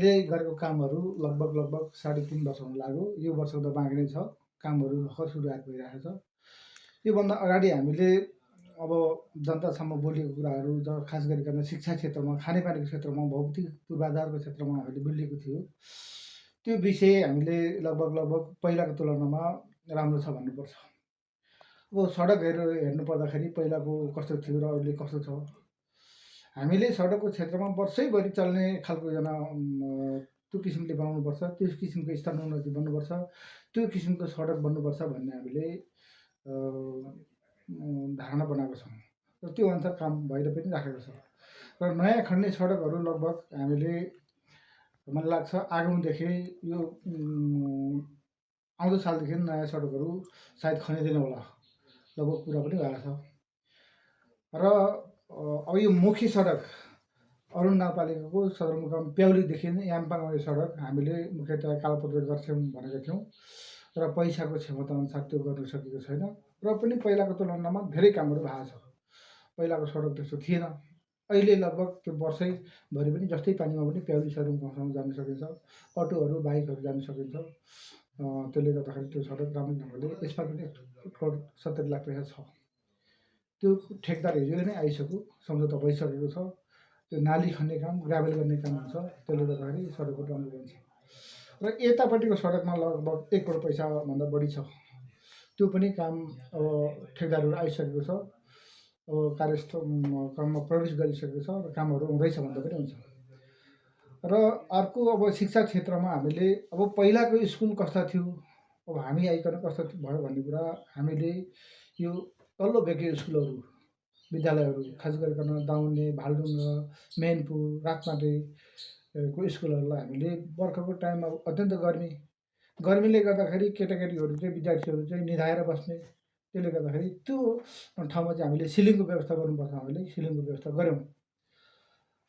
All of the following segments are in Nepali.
हामीले गरेको कामहरू लगभग 3.5 वर्ष हुन लाग्यो। यो वर्ष त बाँकी नै छ। कामहरू भर्खर सुरुवात भइरहेको छ। योभन्दा अगाडि हामीले अब जनतासम्म बोलेको कुराहरू खास गरिकन शिक्षा क्षेत्रमा, खानेपानीको क्षेत्रमा, भौतिक पूर्वाधारको क्षेत्रमा हामीले बोलेको थियो। त्यो विषय हामीले लगभग पहिलाको तुलनामा राम्रो छ भन्नुपर्छ। अब सडकहरू हेर्नु पर्दाखेरि पहिलाको कस्तो थियो र अहिले कस्तो छ। हामीले सडकको क्षेत्रमा वर्षैभरि चल्ने खालको एउटा त्यो किसिमले बनाउनुपर्छ, त्यो किसिमको स्तरोन्नति बन्नुपर्छ, त्यो किसिमको सडक बन्नुपर्छ भन्ने हामीले धारणा बनाएको छौँ र त्यो अनुसार काम भएर पनि राखेको छ। र नयाँ खन्ने सडकहरू लगभग हामीले मलाई लाग्छ आगामीदेखि यो आउँदो सालदेखि नयाँ सडकहरू सायद खनिँदैन होला, लगभग कुरा पनि भएको छ। र अब यो मुख्य सडक अरुण नगरपालिकाको सदरमुकाम प्याउलीदेखि यामपाङ आउने सडक हामीले मुख्यतया कालोपत्रे गर्छौँ भनेका थियौँ र पैसाको क्षमता अनुसार त्यो गर्न सकेको छैन र पनि पहिलाको तुलनामा धेरै कामहरू भएको छ। पहिलाको सडक त्यस्तो थिएन। अहिले लगभग त्यो वर्षैभरि पनि जस्तै पानीमा पनि प्याउली सदरमुकामसम्म जान सकिन्छ, अटोहरू बाइकहरू जान सकिन्छ। त्यसले गर्दाखेरि त्यो सडक राम्रो ढङ्गले यसमा पनि 1.70 लाख पैसा छ। त्यो ठेकदार हिजो नै आइसक्यो, सम्झौता भइसकेको छ। त्यो नाली खन्ने काम, ग्राभेल गर्ने काम हुन्छ, त्यसले गर्दाखेरि सडकहरू राम्रो बन्छ। र यतापट्टिको सडकमा लगभग 1 करोड पैसाभन्दा बढी छ। त्यो पनि काम अब ठेकदारहरू आइसकेको छ, अब काममा प्रवेश गरिसकेको छ र कामहरू हुँदैछ भन्दा पनि हुन्छ। र अर्को अब शिक्षा क्षेत्रमा हामीले अब पहिलाको स्कुल कस्ता थियो, अब हामी आइकन कस्तो भयो भन्ने कुरा हामीले यो तल्लो भेगको स्कुलहरू, विद्यालयहरू खास गरिकन दाउन्ने, भालडुङ्गा, मेनपुर, राजमाटीको स्कुलहरूलाई हामीले बर्खाको टाइममा अत्यन्त गर्मीले गर्दाखेरि केटाकेटीहरू चाहिँ विद्यार्थीहरू चाहिँ निधाएर बस्ने, त्यसले गर्दाखेरि त्यो ठाउँमा चाहिँ हामीले सिलिङको व्यवस्था गर्नुपर्छ। हामीले सिलिङको व्यवस्था गऱ्यौँ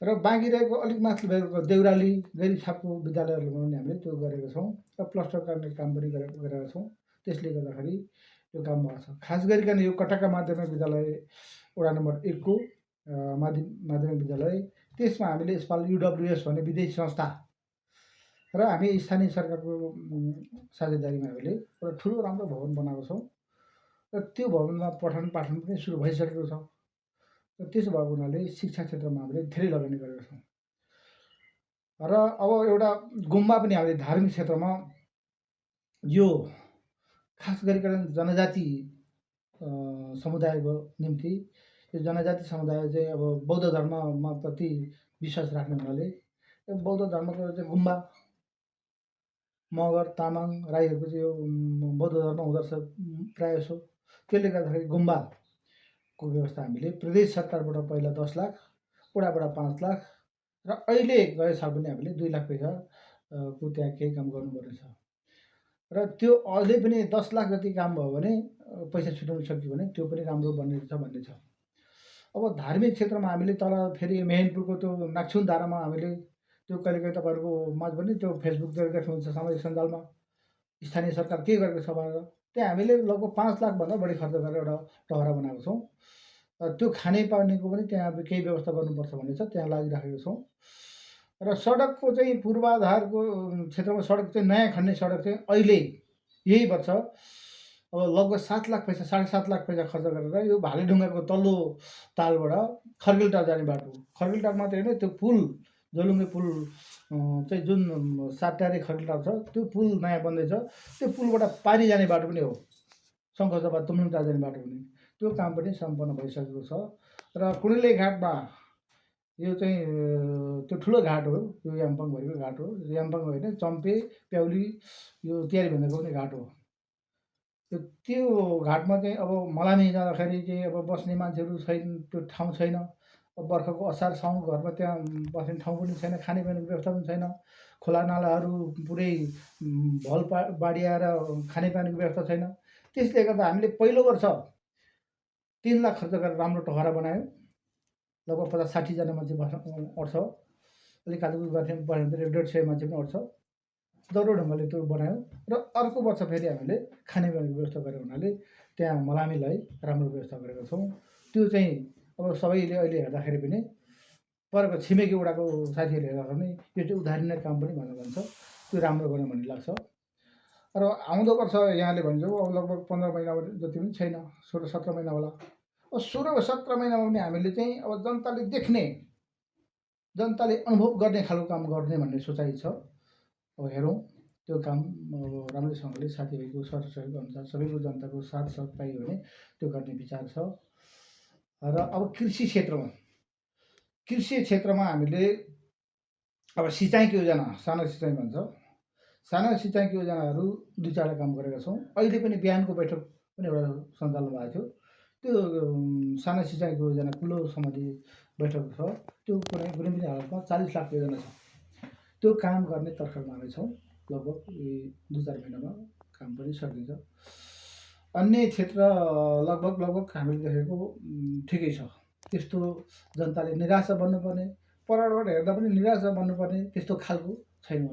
र बाँकी रहेको अलिक माथि भएको देउराली गैरीछापको विद्यालयहरूमा पनि हामीले त्यो गरेका छौँ र प्लस्टर गर्ने काम पनि गरेका छौँ। त्यसले गर्दाखेरि यो काम भएको छ। खास गरिकन यो कटक्का माध्यमिक विद्यालय वडा नम्बर 1 को माध्यमिक विद्यालय, त्यसमा हामीले यसपालि UWS भन्ने विदेशी संस्था र हामी स्थानीय सरकारको साझेदारीमा हामीले एउटा ठुलो राम्रो भवन बनाएको छौँ र त्यो भवनमा पठन पाठन पनि सुरु भइसकेको छ। र त्यसो भएको हुनाले शिक्षा क्षेत्रमा हामीले धेरै लगानी गरेका छौँ। र अब एउटा गुम्बा पनि हामीले धार्मिक क्षेत्रमा यो खास गरिकन जनजाति समुदायको निम्ति, यो जनजाति समुदाय चाहिँ अब बौद्ध धर्ममा प्रति विश्वास राख्ने हुनाले बौद्ध धर्मको चाहिँ गुम्बा, मगर, तामाङ, राईहरूको चाहिँ यो बौद्ध धर्म हुँदो रहेछ प्रायः जसो। त्यसले गर्दाखेरि गुम्बाको व्यवस्था हामीले प्रदेश सरकारबाट पहिला 10 लाख, वडाबाट 5 लाख र अहिले गए साल पनि हामीले 2 लाख पैसाको त्यहाँ केही काम गर्नुपर्ने छ। र त्यो अझै पनि 10 लाख जति काम भयो भने, पैसा छुट्याउन सक्यो भने त्यो पनि राम्रो बन्ने छ भन्ने छ। अब धार्मिक क्षेत्रमा हामीले तल फेरि मेहेनपुरको त्यो नाक्छुन धारामा हामीले त्यो कहिलेकाहीँ तपाईँहरूको माझ पनि त्यो फेसबुकतिर देख्नुहुन्छ, सामाजिक सञ्जालमा स्थानीय सरकार के गरेको छ भनेर, त्यहाँ हामीले लगभग 5 लाखभन्दा बढी खर्च गरेर एउटा टहरा बनाएको छौँ। त्यो खानेपानीको पनि त्यहाँ केही व्यवस्था गर्नुपर्छ भन्ने छ, त्यहाँ लागिराखेको छौँ। र सडकको चाहिँ पूर्वाधारको क्षेत्रमा सडक चाहिँ नयाँ खन्ने सडक चाहिँ अहिले यही वर्ष अब लगभग 7 लाख पैसा, 7.5 लाख पैसा खर्च गरेर यो भालेढुङ्गाको तल्लो तालबाट खर्किलटार जाने बाटो, खर्किलटार मात्रै होइन, त्यो पुल जोलुङ्गे पुल चाहिँ जुन 7 टारे खर्किलटार छ, त्यो पुल नयाँ बन्दैछ। त्यो पुलबाट पारी जाने बाटो पनि हो, शङ्खसभा तुमलुङटार जाने बाटो पनि, त्यो काम पनि सम्पन्न भइसकेको छ। र कुणेलै घाटमा यो चाहिँ त्यो ठुलो घाट हो, यो यामपाङभरिको घाट हो, यामपाङ होइन चम्पे, प्याउली, यो तिहारी भेन्दाको पनि घाट हो। त्यो घाटमा चाहिँ अब मलामी जाँदाखेरि चाहिँ अब बस्ने मान्छेहरू छैन, त्यो ठाउँ छैन। अब बर्खाको असार साउन घरमा त्यहाँ बस्ने ठाउँ पनि छैन, खानेपानीको व्यवस्था पनि छैन, खोला नालाहरू पुरै भल बाडिएर खानेपानीको व्यवस्था छैन। त्यसले गर्दा हामीले पहिलो वर्ष 3 लाख खर्च गरेर राम्रो टहरा बनायौँ। लगभग 50-60 जना मान्छे अट्छ, अलिक कालुकुल गर्थ्यौँ, बढ्यो भने 150 मान्छे पनि अट्छ। दौडो ढङ्गले त्यो बनायौँ र अर्को वर्ष फेरि हामीले खानेपानीको व्यवस्था गरेको हुनाले त्यहाँ मलामीलाई राम्रो व्यवस्था गरेका छौँ। त्यो चाहिँ अब सबैले अहिले हेर्दाखेरि पनि परको छिमेकी वडाको साथीहरूले हेर्दा भने यो चाहिँ उधारिने काम पनि भनेर भन्छ, त्यो राम्रो गर्ने भन्ने लाग्छ। र आउँदो वर्ष यहाँले भन्छ अब लगभग 15 महिना जति पनि छैन, 16-17 महिना होला। 16-17 महिनामा पनि हामीले चाहिँ अब जनताले देख्ने, जनताले अनुभव गर्ने खालको काम गर्ने भन्ने सोचाइ छ। अब हेरौँ त्यो काम अब राम्रोसँगले साथीभाइको सरसहयोग अनुसार सबैको जनताको साथ पाइयो भने त्यो गर्ने विचार छ। र अब कृषि क्षेत्रमा हामीले अब सिँचाइको योजना, सानो सिँचाइ भन्छ, सानो सिँचाइको योजनाहरू 2-4 काम गरेका छौँ। अहिले पनि बिहानको बैठक पनि एउटा सञ्चालन भएको थियो। त्यो सानो सिँचाइको योजना ठुलो समिति बैठक छ, त्यो कुनै पनि हालतमा 40 लाख योजना छ। त्यो काम गर्ने तर्खरमा हामी छौँ। लगभग 2-4 महिनामा काम पनि सकिन्छ। अन्य क्षेत्र लगभग हामीले देखेको ठिकै छ। त्यस्तो जनताले निराशा बन्नुपर्ने, परबाट हेर्दा पनि निराशा बन्नुपर्ने त्यस्तो खालको छैन।